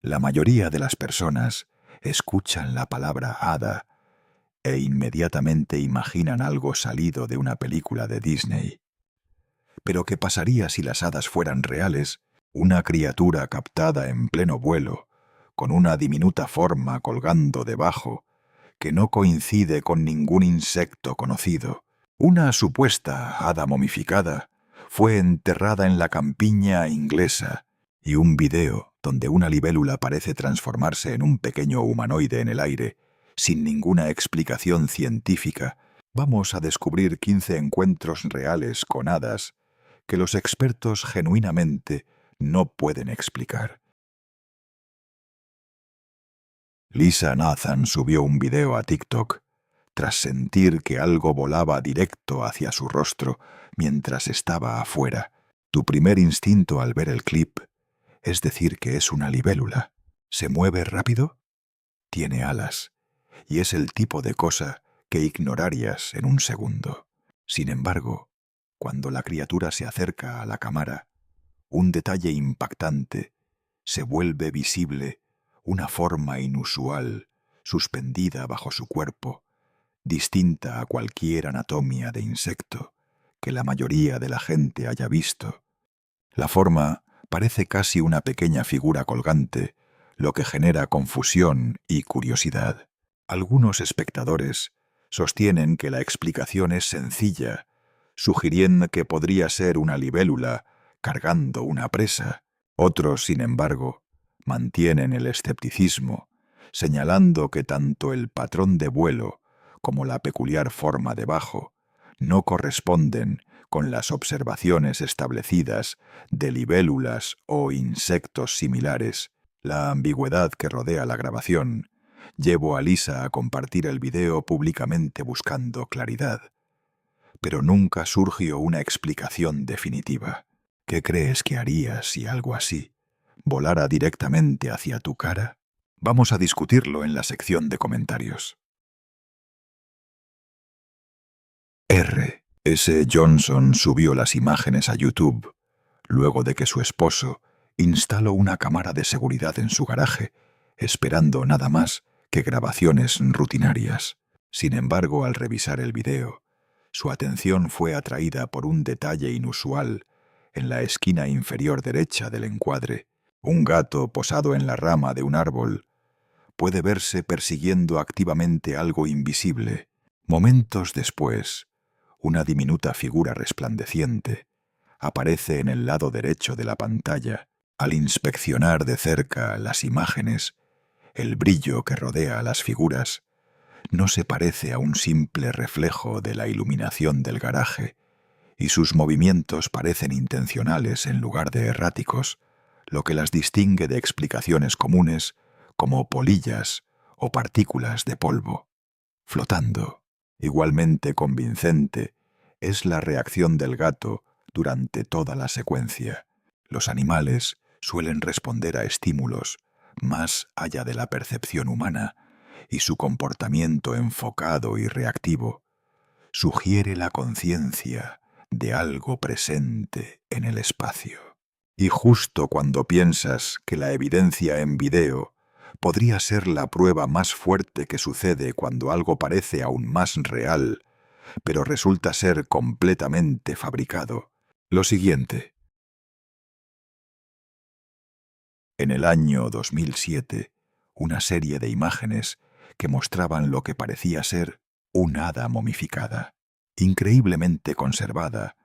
La mayoría de las personas escuchan la palabra hada e inmediatamente imaginan algo salido de una película de Disney. Pero ¿qué pasaría si las hadas fueran reales? Una criatura captada en pleno vuelo, con una diminuta forma colgando debajo, que no coincide con ningún insecto conocido. Una supuesta hada momificada fue enterrada en la campiña inglesa, y un video donde una libélula parece transformarse en un pequeño humanoide en el aire, sin ninguna explicación científica. Vamos a descubrir 15 encuentros reales con hadas que los expertos genuinamente no pueden explicar. Lisa Nathan subió un video a TikTok tras sentir que algo volaba directo hacia su rostro mientras estaba afuera. Tu primer instinto al ver el clip es decir que es una libélula. ¿Se mueve rápido? Tiene alas, y es el tipo de cosa que ignorarías en un segundo. Sin embargo, cuando la criatura se acerca a la cámara, un detalle impactante se vuelve visible, una forma inusual, suspendida bajo su cuerpo, distinta a cualquier anatomía de insecto que la mayoría de la gente haya visto. La forma parece casi una pequeña figura colgante, lo que genera confusión y curiosidad. Algunos espectadores sostienen que la explicación es sencilla, sugiriendo que podría ser una libélula cargando una presa. Otros, sin embargo, mantienen el escepticismo, señalando que tanto el patrón de vuelo como la peculiar forma de bajo no corresponden con las observaciones establecidas de libélulas o insectos similares. La ambigüedad que rodea la grabación llevó a Lisa a compartir el video públicamente buscando claridad. Pero nunca surgió una explicación definitiva. ¿Qué crees que harías si algo así volara directamente hacia tu cara? Vamos a discutirlo en la sección de comentarios. R.S. Johnson subió las imágenes a YouTube luego de que su esposo instaló una cámara de seguridad en su garaje, esperando nada más que grabaciones rutinarias. Sin embargo, al revisar el video, su atención fue atraída por un detalle inusual en la esquina inferior derecha del encuadre. Un gato posado en la rama de un árbol puede verse persiguiendo activamente algo invisible. Momentos después, una diminuta figura resplandeciente aparece en el lado derecho de la pantalla. Al inspeccionar de cerca las imágenes, el brillo que rodea a las figuras no se parece a un simple reflejo de la iluminación del garaje, y sus movimientos parecen intencionales en lugar de erráticos, lo que las distingue de explicaciones comunes como polillas o partículas de polvo. Flotando, igualmente convincente, es la reacción del gato durante toda la secuencia. Los animales suelen responder a estímulos más allá de la percepción humana, y su comportamiento enfocado y reactivo sugiere la conciencia de algo presente en el espacio. Y justo cuando piensas que la evidencia en video podría ser la prueba más fuerte que sucede cuando algo parece aún más real, pero resulta ser completamente fabricado. Lo siguiente. En el año 2007, una serie de imágenes que mostraban lo que parecía ser una hada momificada, increíblemente conservada,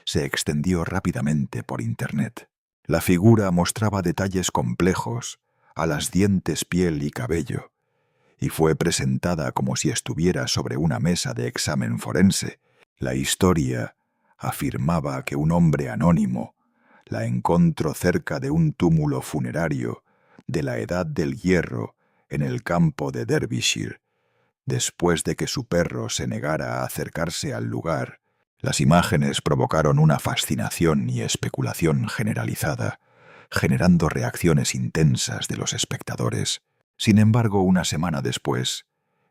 se extendió rápidamente por Internet. La figura mostraba detalles complejos, alas, dientes, piel y cabello, y fue presentada como si estuviera sobre una mesa de examen forense. La historia afirmaba que un hombre anónimo la encontró cerca de un túmulo funerario de la Edad del Hierro en el campo de Derbyshire, después de que su perro se negara a acercarse al lugar. Las imágenes provocaron una fascinación y especulación generalizada, generando reacciones intensas de los espectadores. Sin embargo, una semana después,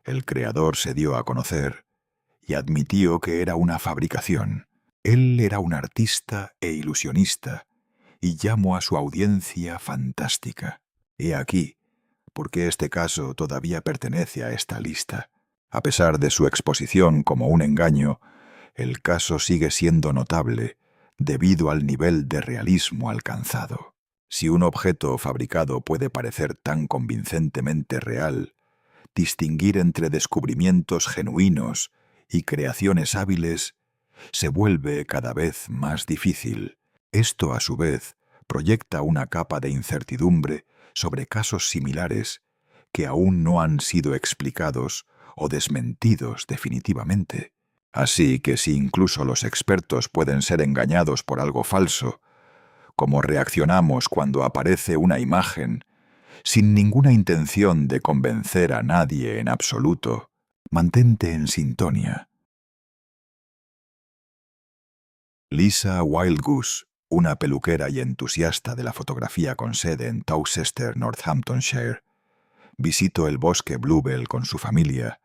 el creador se dio a conocer y admitió que era una fabricación. Él era un artista e ilusionista, y llamó a su audiencia fantástica. He aquí por qué este caso todavía pertenece a esta lista. A pesar de su exposición como un engaño, el caso sigue siendo notable debido al nivel de realismo alcanzado. Si un objeto fabricado puede parecer tan convincentemente real, distinguir entre descubrimientos genuinos y creaciones hábiles se vuelve cada vez más difícil. Esto, a su vez, proyecta una capa de incertidumbre sobre casos similares que aún no han sido explicados o desmentidos definitivamente. Así que si incluso los expertos pueden ser engañados por algo falso, como reaccionamos cuando aparece una imagen, sin ninguna intención de convencer a nadie en absoluto, mantente en sintonía. Lisa Wildgoose, una peluquera y entusiasta de la fotografía con sede en Towcester, Northamptonshire, visitó el bosque Bluebell con su familia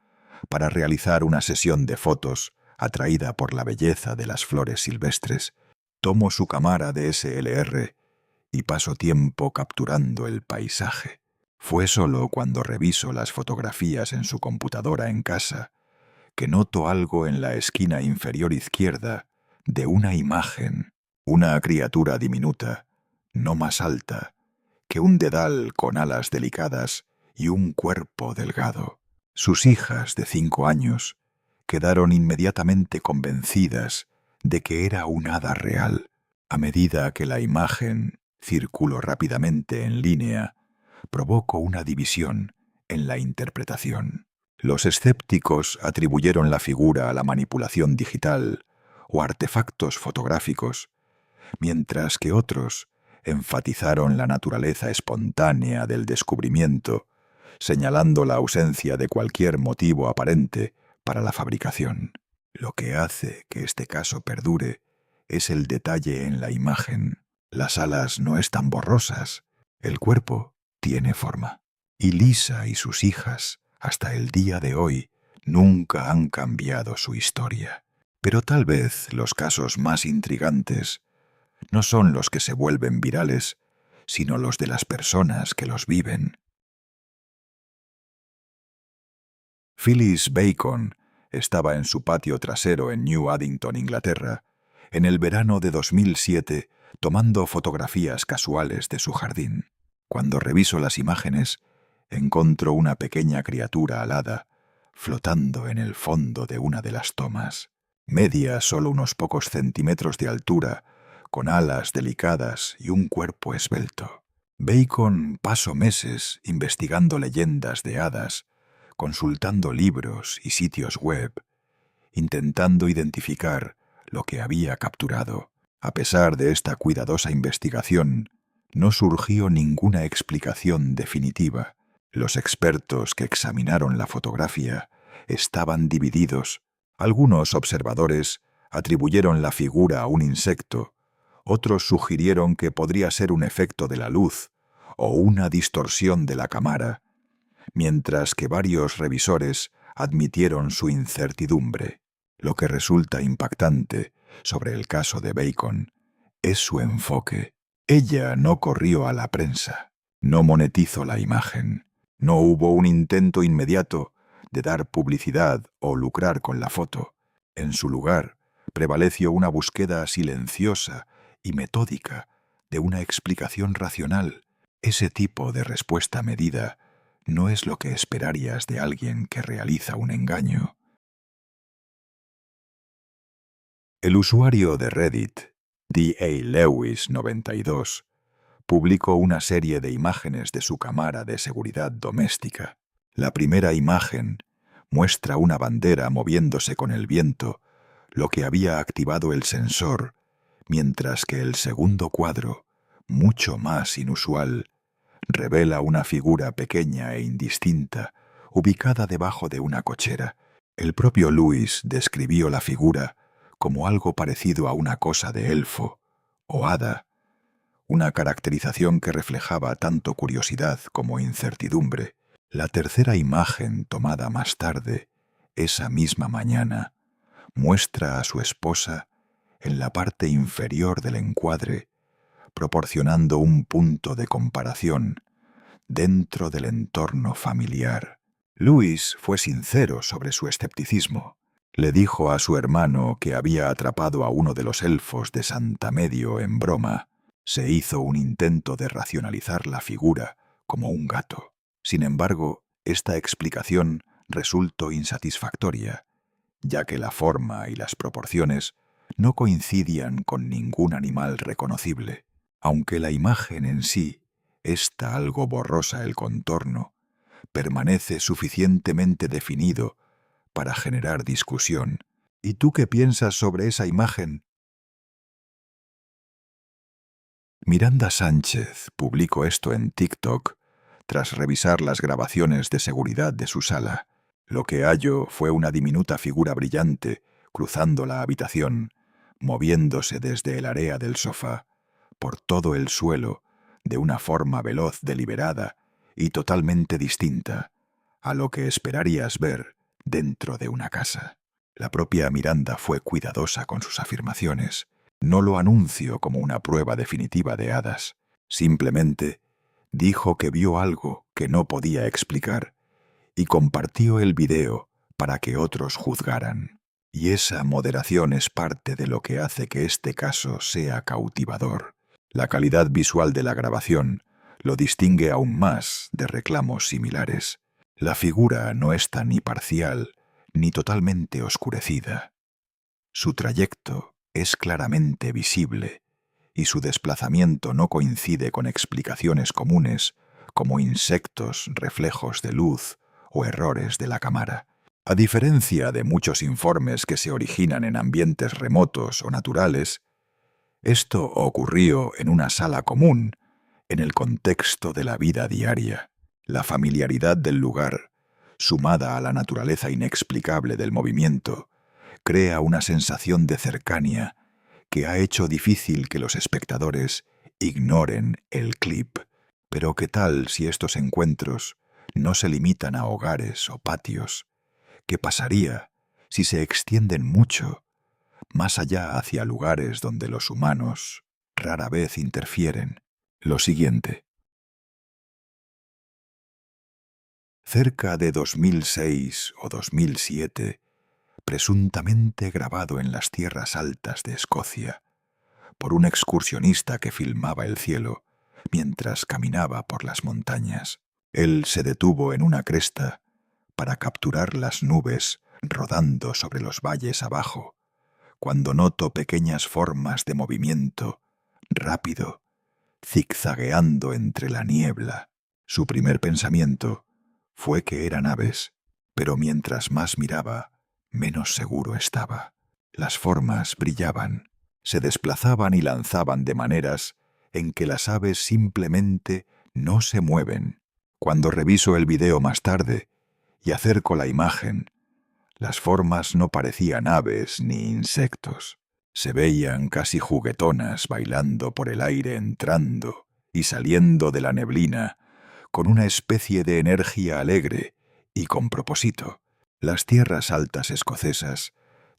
para realizar una sesión de fotos atraída por la belleza de las flores silvestres. Tomó su cámara DSLR y pasó tiempo capturando el paisaje. Fue solo cuando revisó las fotografías en su computadora en casa que notó algo en la esquina inferior izquierda de una imagen, una criatura diminuta, no más alta que un dedal con alas delicadas y un cuerpo delgado. Sus hijas de 5 años quedaron inmediatamente convencidas de que era un hada real. A medida que la imagen circuló rápidamente en línea, provocó una división en la interpretación. Los escépticos atribuyeron la figura a la manipulación digital o artefactos fotográficos, mientras que otros enfatizaron la naturaleza espontánea del descubrimiento, señalando la ausencia de cualquier motivo aparente para la fabricación. Lo que hace que este caso perdure es el detalle en la imagen. Las alas no están borrosas, el cuerpo tiene forma. Y Lisa y sus hijas, hasta el día de hoy, nunca han cambiado su historia. Pero tal vez los casos más intrigantes no son los que se vuelven virales, sino los de las personas que los viven. Phyllis Bacon estaba en su patio trasero en New Addington, Inglaterra, en el verano de 2007, tomando fotografías casuales de su jardín. Cuando revisó las imágenes, encontró una pequeña criatura alada flotando en el fondo de una de las tomas. Media solo unos pocos centímetros de altura, con alas delicadas y un cuerpo esbelto. Bacon pasó meses investigando leyendas de hadas, consultando libros y sitios web, intentando identificar lo que había capturado. A pesar de esta cuidadosa investigación, no surgió ninguna explicación definitiva. Los expertos que examinaron la fotografía estaban divididos. Algunos observadores atribuyeron la figura a un insecto, otros sugirieron que podría ser un efecto de la luz o una distorsión de la cámara, mientras que varios revisores admitieron su incertidumbre. Lo que resulta impactante sobre el caso de Bacon es su enfoque. Ella no corrió a la prensa, no monetizó la imagen, no hubo un intento inmediato de dar publicidad o lucrar con la foto. En su lugar, prevaleció una búsqueda silenciosa y metódica de una explicación racional. Ese tipo de respuesta medida no es lo que esperarías de alguien que realiza un engaño. El usuario de Reddit, D.A. Lewis 92, publicó una serie de imágenes de su cámara de seguridad doméstica. La primera imagen muestra una bandera moviéndose con el viento, lo que había activado el sensor, mientras que el segundo cuadro, mucho más inusual, revela una figura pequeña e indistinta, ubicada debajo de una cochera. El propio Lewis describió la figura como algo parecido a una cosa de elfo o hada, una caracterización que reflejaba tanto curiosidad como incertidumbre. La tercera imagen, tomada más tarde, esa misma mañana, muestra a su esposa en la parte inferior del encuadre, proporcionando un punto de comparación dentro del entorno familiar. Luis fue sincero sobre su escepticismo. Le dijo a su hermano que había atrapado a uno de los elfos de Santa Medio en broma. Se hizo un intento de racionalizar la figura como un gato. Sin embargo, esta explicación resultó insatisfactoria, ya que la forma y las proporciones no coincidían con ningún animal reconocible. Aunque la imagen en sí está algo borrosa, el contorno permanece suficientemente definido para generar discusión. ¿Y tú qué piensas sobre esa imagen? Miranda Sánchez publicó esto en TikTok tras revisar las grabaciones de seguridad de su sala. Lo que halló fue una diminuta figura brillante cruzando la habitación, moviéndose desde el área del sofá, por todo el suelo, de una forma veloz, deliberada y totalmente distinta a lo que esperarías ver dentro de una casa. La propia Miranda fue cuidadosa con sus afirmaciones. No lo anunció como una prueba definitiva de hadas. Simplemente dijo que vio algo que no podía explicar y compartió el video para que otros juzgaran. Y esa moderación es parte de lo que hace que este caso sea cautivador. La calidad visual de la grabación lo distingue aún más de reclamos similares. La figura no está ni parcial ni totalmente oscurecida. Su trayecto es claramente visible y su desplazamiento no coincide con explicaciones comunes como insectos, reflejos de luz o errores de la cámara. A diferencia de muchos informes que se originan en ambientes remotos o naturales, esto ocurrió en una sala común, en el contexto de la vida diaria. La familiaridad del lugar, sumada a la naturaleza inexplicable del movimiento, crea una sensación de cercanía que ha hecho difícil que los espectadores ignoren el clip. Pero ¿qué tal si estos encuentros no se limitan a hogares o patios? ¿Qué pasaría si se extienden mucho, más allá hacia lugares donde los humanos rara vez interfieren? Lo siguiente. Cerca de 2006 o 2007, presuntamente grabado en las tierras altas de Escocia, por un excursionista que filmaba el cielo mientras caminaba por las montañas. Él se detuvo en una cresta para capturar las nubes rodando sobre los valles abajo, cuando notó pequeñas formas de movimiento rápido, zigzagueando entre la niebla. Su primer pensamiento fue que eran aves, pero mientras más miraba, menos seguro estaba. Las formas brillaban, se desplazaban y lanzaban de maneras en que las aves simplemente no se mueven. Cuando reviso el video más tarde y acerco la imagen, las formas no parecían aves ni insectos. Se veían casi juguetonas bailando por el aire, entrando y saliendo de la neblina con una especie de energía alegre y con propósito. Las tierras altas escocesas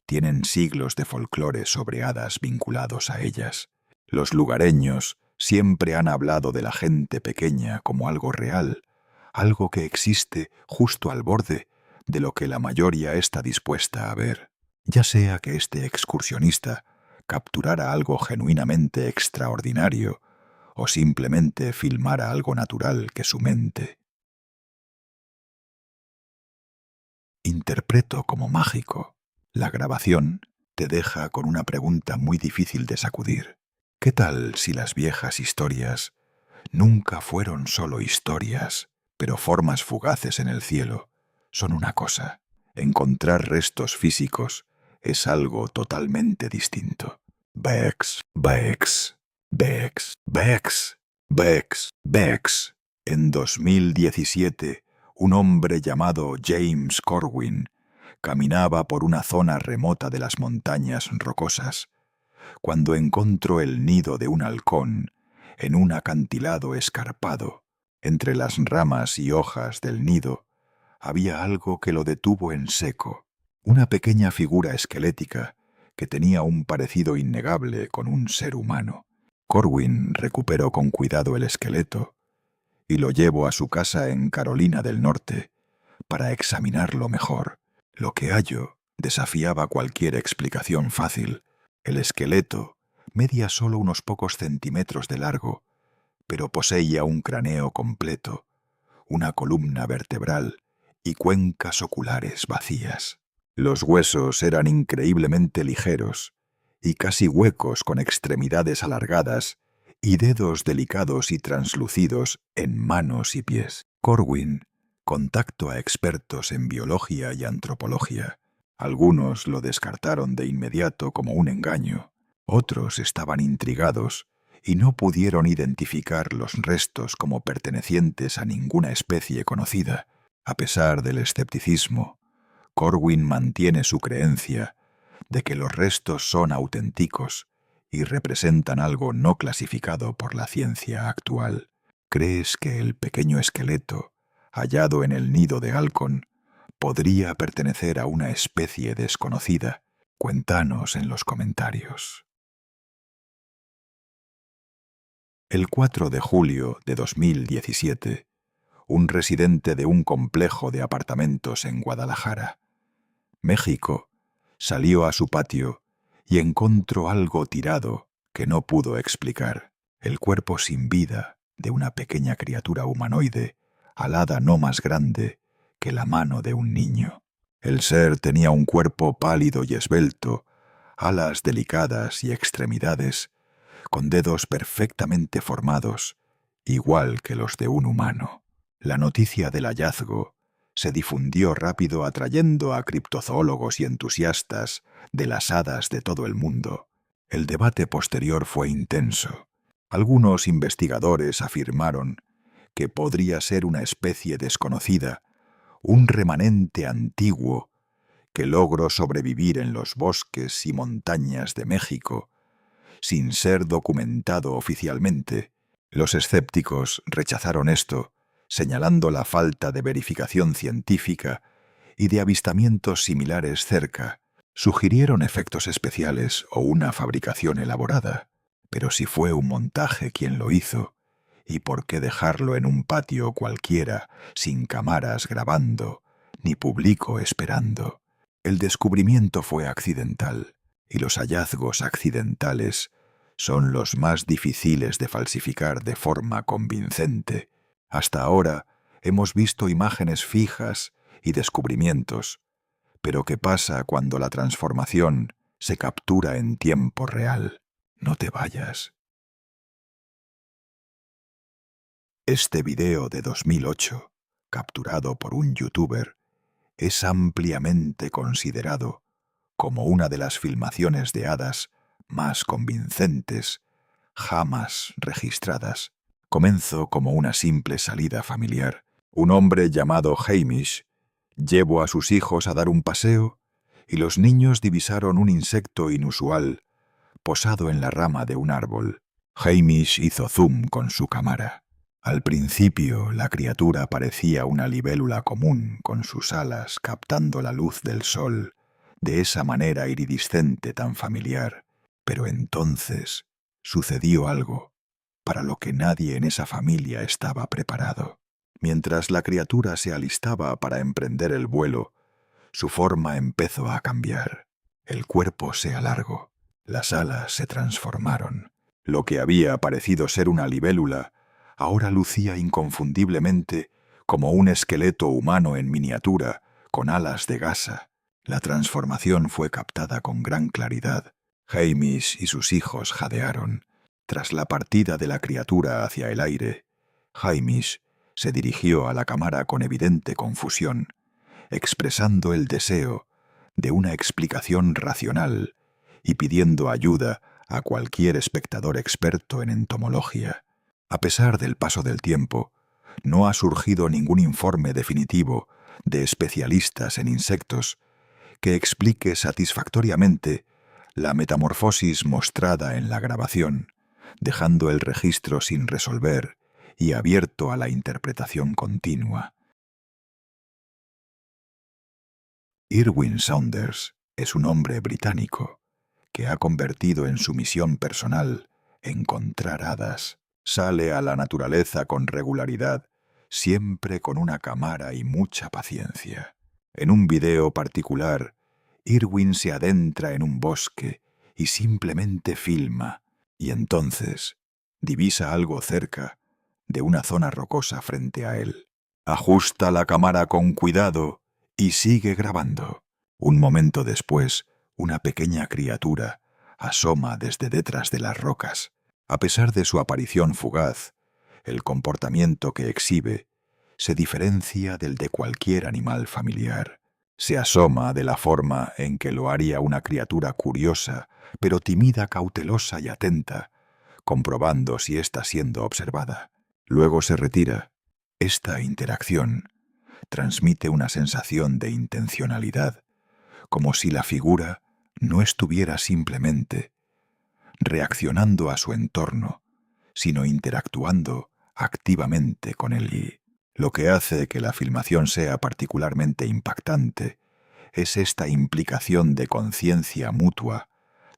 tienen siglos de folclore sobre hadas vinculados a ellas. Los lugareños siempre han hablado de la gente pequeña como algo real, algo que existe justo al borde de lo que la mayoría está dispuesta a ver. Ya sea que este excursionista capturara algo genuinamente extraordinario o simplemente filmara algo natural que su mente interpreto como mágico. La grabación te deja con una pregunta muy difícil de sacudir. ¿Qué tal si las viejas historias nunca fueron solo historias, pero formas fugaces en el cielo son una cosa? Encontrar restos físicos es algo totalmente distinto. Bex, Bex, Bex, Bex, Bex, Bex. En 2017, un hombre llamado James Corwin caminaba por una zona remota de las montañas rocosas cuando encontró el nido de un halcón en un acantilado escarpado. Entre las ramas y hojas del nido había algo que lo detuvo en seco, una pequeña figura esquelética que tenía un parecido innegable con un ser humano. Corwin recuperó con cuidado el esqueleto y lo llevo a su casa en Carolina del Norte para examinarlo mejor. Lo que hallo desafiaba cualquier explicación fácil. El esqueleto medía solo unos pocos centímetros de largo, pero poseía un cráneo completo, una columna vertebral y cuencas oculares vacías. Los huesos eran increíblemente ligeros y casi huecos, con extremidades alargadas y dedos delicados y translúcidos en manos y pies. Corwin contactó a expertos en biología y antropología. Algunos lo descartaron de inmediato como un engaño. Otros estaban intrigados y no pudieron identificar los restos como pertenecientes a ninguna especie conocida. A pesar del escepticismo, Corwin mantiene su creencia de que los restos son auténticos y representan algo no clasificado por la ciencia actual. ¿Crees que el pequeño esqueleto hallado en el nido de halcón podría pertenecer a una especie desconocida? Cuéntanos en los comentarios. El 4 de julio de 2017, un residente de un complejo de apartamentos en Guadalajara, México, salió a su patio y encontró algo tirado que no pudo explicar: el cuerpo sin vida de una pequeña criatura humanoide, alada no más grande que la mano de un niño. El ser tenía un cuerpo pálido y esbelto, alas delicadas y extremidades, con dedos perfectamente formados, igual que los de un humano. La noticia del hallazgo se difundió rápido, atrayendo a criptozoólogos y entusiastas de las hadas de todo el mundo. El debate posterior fue intenso. Algunos investigadores afirmaron que podría ser una especie desconocida, un remanente antiguo que logró sobrevivir en los bosques y montañas de México sin ser documentado oficialmente. Los escépticos rechazaron esto, señalando la falta de verificación científica y de avistamientos similares cerca. Sugirieron efectos especiales o una fabricación elaborada. Pero si fue un montaje quien lo hizo, ¿y por qué dejarlo en un patio cualquiera, sin cámaras grabando, ni público esperando? El descubrimiento fue accidental, y los hallazgos accidentales son los más difíciles de falsificar de forma convincente. Hasta ahora hemos visto imágenes fijas y descubrimientos, pero ¿qué pasa cuando la transformación se captura en tiempo real? No te vayas. Este video de 2008, capturado por un youtuber, es ampliamente considerado como una de las filmaciones de hadas más convincentes jamás registradas. Comenzó como una simple salida familiar. Un hombre llamado Hamish llevó a sus hijos a dar un paseo y los niños divisaron un insecto inusual posado en la rama de un árbol. Hamish hizo zoom con su cámara. Al principio, la criatura parecía una libélula común con sus alas captando la luz del sol de esa manera iridiscente tan familiar. Pero entonces sucedió algo para lo que nadie en esa familia estaba preparado. Mientras la criatura se alistaba para emprender el vuelo, su forma empezó a cambiar. El cuerpo se alargó, las alas se transformaron. Lo que había parecido ser una libélula ahora lucía inconfundiblemente como un esqueleto humano en miniatura con alas de gasa. La transformación fue captada con gran claridad. Hamish y sus hijos jadearon. Tras la partida de la criatura hacia el aire, Hamish se dirigió a la cámara con evidente confusión, expresando el deseo de una explicación racional y pidiendo ayuda a cualquier espectador experto en entomología. A pesar del paso del tiempo, no ha surgido ningún informe definitivo de especialistas en insectos que explique satisfactoriamente la metamorfosis mostrada en la grabación, dejando el registro sin resolver y abierto a la interpretación continua. Irwin Saunders es un hombre británico que ha convertido en su misión personal encontrar hadas. Sale a la naturaleza con regularidad, siempre con una cámara y mucha paciencia. En un video particular, Irwin se adentra en un bosque y simplemente filma, y entonces divisa algo cerca de una zona rocosa frente a él. Ajusta la cámara con cuidado y sigue grabando. Un momento después, una pequeña criatura asoma desde detrás de las rocas. A pesar de su aparición fugaz, el comportamiento que exhibe se diferencia del de cualquier animal familiar. Se asoma de la forma en que lo haría una criatura curiosa, pero tímida, cautelosa y atenta, comprobando si está siendo observada. Luego se retira. Esta interacción transmite una sensación de intencionalidad, como si la figura no estuviera simplemente reaccionando a su entorno, sino interactuando activamente con él. Y lo que hace que la filmación sea particularmente impactante es esta implicación de conciencia mutua,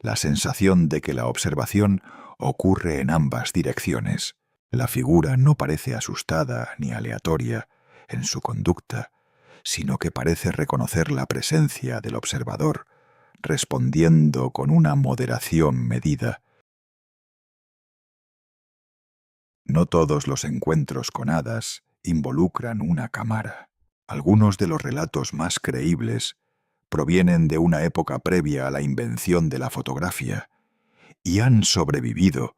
la sensación de que la observación ocurre en ambas direcciones. La figura no parece asustada ni aleatoria en su conducta, sino que parece reconocer la presencia del observador, respondiendo con una moderación medida. No todos los encuentros con hadas involucran una cámara. Algunos de los relatos más creíbles provienen de una época previa a la invención de la fotografía y han sobrevivido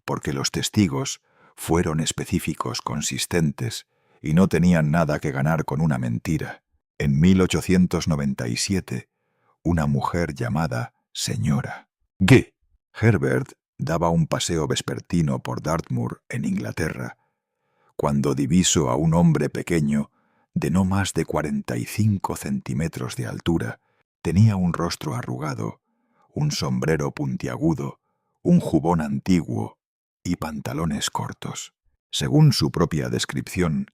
porque los testigos fueron específicos, consistentes y no tenían nada que ganar con una mentira. En 1897, una mujer llamada Señora G. Herbert daba un paseo vespertino por Dartmoor, en Inglaterra, cuando divisó a un hombre pequeño de no más de 45 centímetros de altura. Tenía un rostro arrugado, un sombrero puntiagudo, un jubón antiguo y pantalones cortos. Según su propia descripción,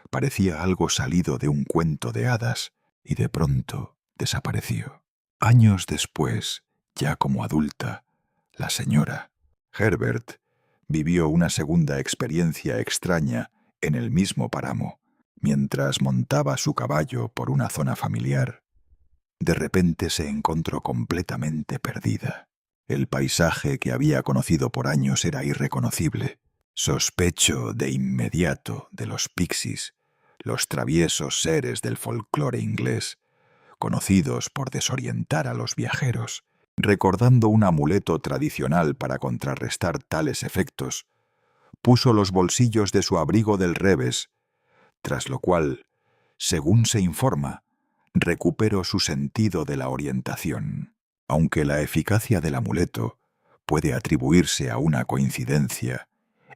parecía algo salido de un cuento de hadas y de pronto desapareció. Años después, ya como adulta, la señora Herbert vivió una segunda experiencia extraña en el mismo páramo. Mientras montaba su caballo por una zona familiar, de repente se encontró completamente perdida. El paisaje que había conocido por años era irreconocible. Sospechó de inmediato de los pixies, los traviesos seres del folclore inglés, conocidos por desorientar a los viajeros. Recordando un amuleto tradicional para contrarrestar tales efectos, puso los bolsillos de su abrigo del revés, tras lo cual, según se informa, recuperó su sentido de la orientación. Aunque la eficacia del amuleto puede atribuirse a una coincidencia,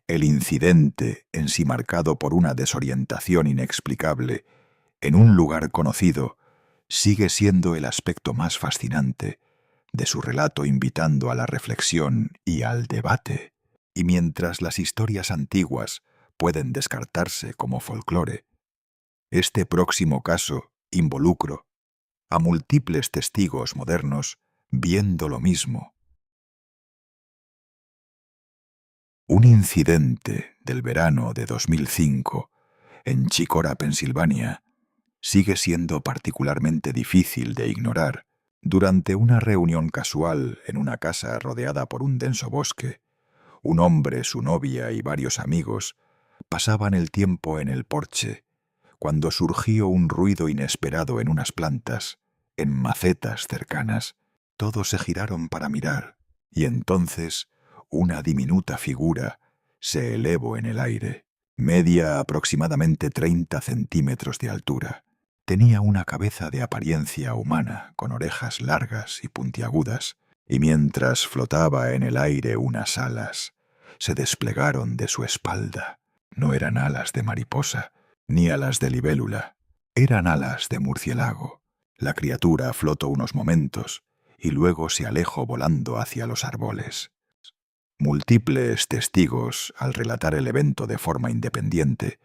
el incidente en sí, marcado por una desorientación inexplicable en un lugar conocido, sigue siendo el aspecto más fascinante de su relato, invitando a la reflexión y al debate. Y mientras las historias antiguas pueden descartarse como folclore, este próximo caso involucra a múltiples testigos modernos viendo lo mismo. Un incidente del verano de 2005 en Chicora, Pensilvania, sigue siendo particularmente difícil de ignorar. Durante una reunión casual en una casa rodeada por un denso bosque, un hombre, su novia y varios amigos pasaban el tiempo en el porche cuando surgió un ruido inesperado en unas plantas, en macetas cercanas. Todos se giraron para mirar, y entonces una diminuta figura se elevó en el aire, media aproximadamente 30 centímetros de altura. Tenía una cabeza de apariencia humana, con orejas largas y puntiagudas, y mientras flotaba en el aire unas alas se desplegaron de su espalda. No eran alas de mariposa, ni alas de libélula, eran alas de murciélago. La criatura flotó unos momentos y luego se alejó volando hacia los árboles. Múltiples testigos, al relatar el evento de forma independiente,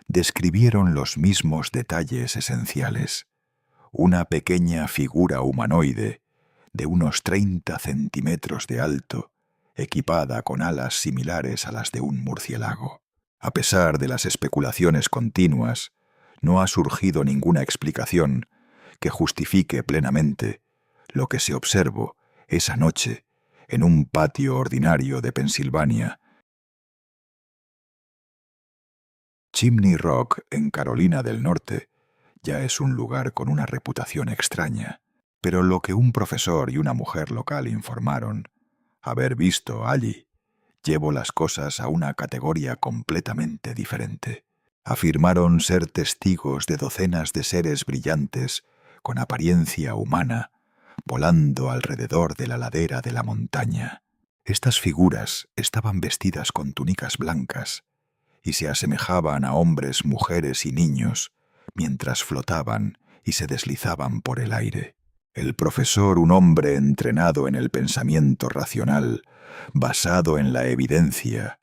describieron los mismos detalles esenciales. Una pequeña figura humanoide de unos 30 centímetros de alto equipada con alas similares a las de un murciélago. A pesar de las especulaciones continuas, no ha surgido ninguna explicación que justifique plenamente lo que se observó esa noche en un patio ordinario de Pensilvania. Chimney Rock, en Carolina del Norte, ya es un lugar con una reputación extraña, pero lo que un profesor y una mujer local informaron haber visto allí llevó las cosas a una categoría completamente diferente. Afirmaron ser testigos de docenas de seres brillantes con apariencia humana volando alrededor de la ladera de la montaña. Estas figuras estaban vestidas con túnicas blancas y se asemejaban a hombres, mujeres y niños mientras flotaban y se deslizaban por el aire. El profesor, un hombre entrenado en el pensamiento racional, basado en la evidencia,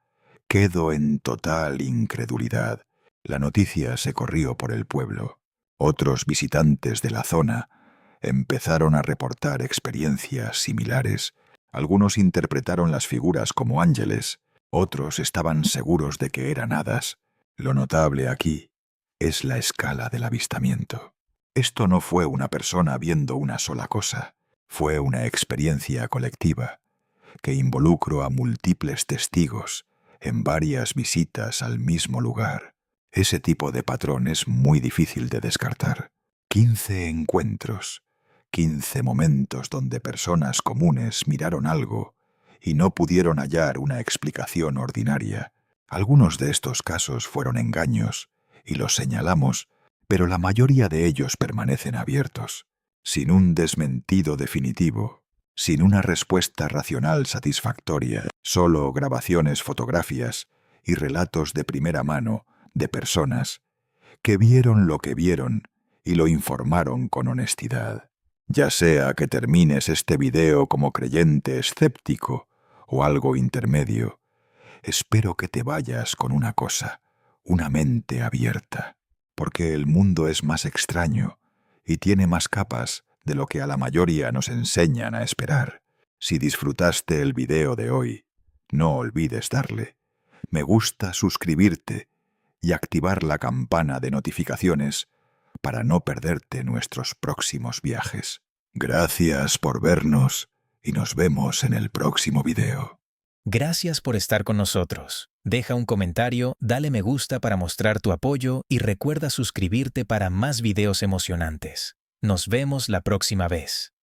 quedó en total incredulidad. La noticia se corrió por el pueblo. Otros visitantes de la zona empezaron a reportar experiencias similares. Algunos interpretaron las figuras como ángeles, otros estaban seguros de que eran hadas. Lo notable aquí es la escala del avistamiento. Esto no fue una persona viendo una sola cosa, fue una experiencia colectiva que involucró a múltiples testigos en varias visitas al mismo lugar. Ese tipo de patrón es muy difícil de descartar. 15 encuentros, 15 momentos donde personas comunes miraron algo y no pudieron hallar una explicación ordinaria. Algunos de estos casos fueron engaños y los señalamos, pero la mayoría de ellos permanecen abiertos, sin un desmentido definitivo, sin una respuesta racional satisfactoria, solo grabaciones fotográficas y relatos de primera mano de personas que vieron lo que vieron y lo informaron con honestidad. Ya sea que termines este video como creyente escéptico o algo intermedio, espero que te vayas con una cosa, una mente abierta, porque el mundo es más extraño y tiene más capas de lo que a la mayoría nos enseñan a esperar. Si disfrutaste el video de hoy, no olvides darle me gusta, suscribirte y activar la campana de notificaciones para no perderte nuestros próximos viajes. Gracias por vernos y nos vemos en el próximo video. Gracias por estar con nosotros. Deja un comentario, dale me gusta para mostrar tu apoyo y recuerda suscribirte para más videos emocionantes. Nos vemos la próxima vez.